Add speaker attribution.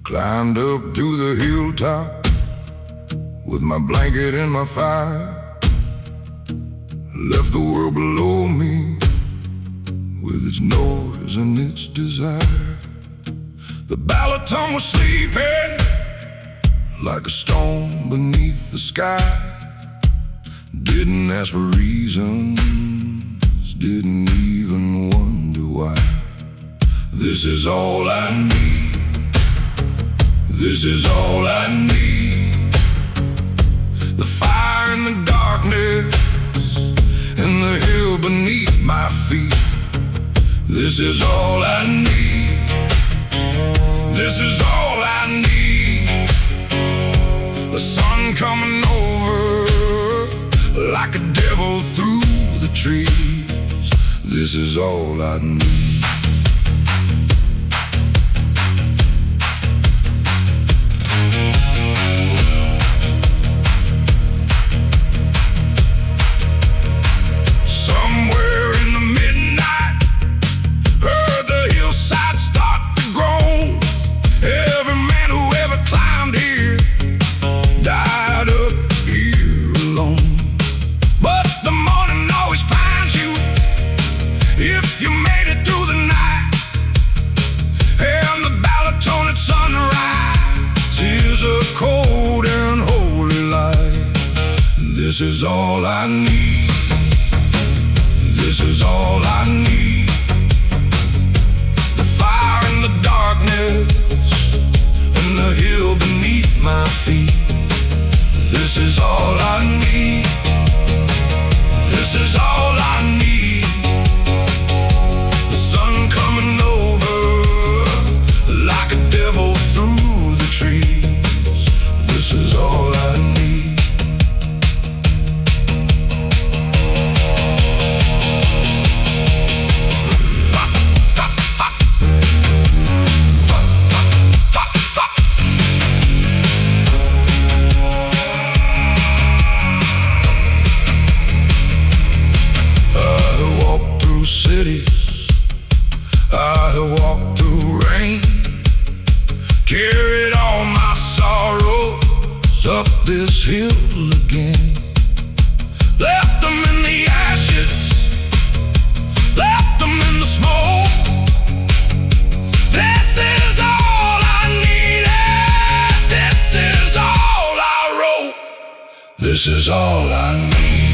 Speaker 1: Climbed up to the hilltop with my blanket and my fire. Left the world below me with its noise and its desire. The Balaton was sleeping like a stone beneath the sky. Didn't ask for reasons, didn't even wonder why. This is all I need. This is all I need. The fire and the darkness and the hill beneath my feet. This is all I need. This is all I need. The sun coming over like a devil through the trees. This is all I need. This is all I need. This is all I need. The fire and the darkness and the hill beneath my feet. This is all I need. This is all I need. The sun coming over like a devil through the trees. This is all I need. I have walked through rain, carried all my sorrows up this hill again. Left them in the ashes, left them in the smoke. This is all I needed. This is all I wrote. This is all I need.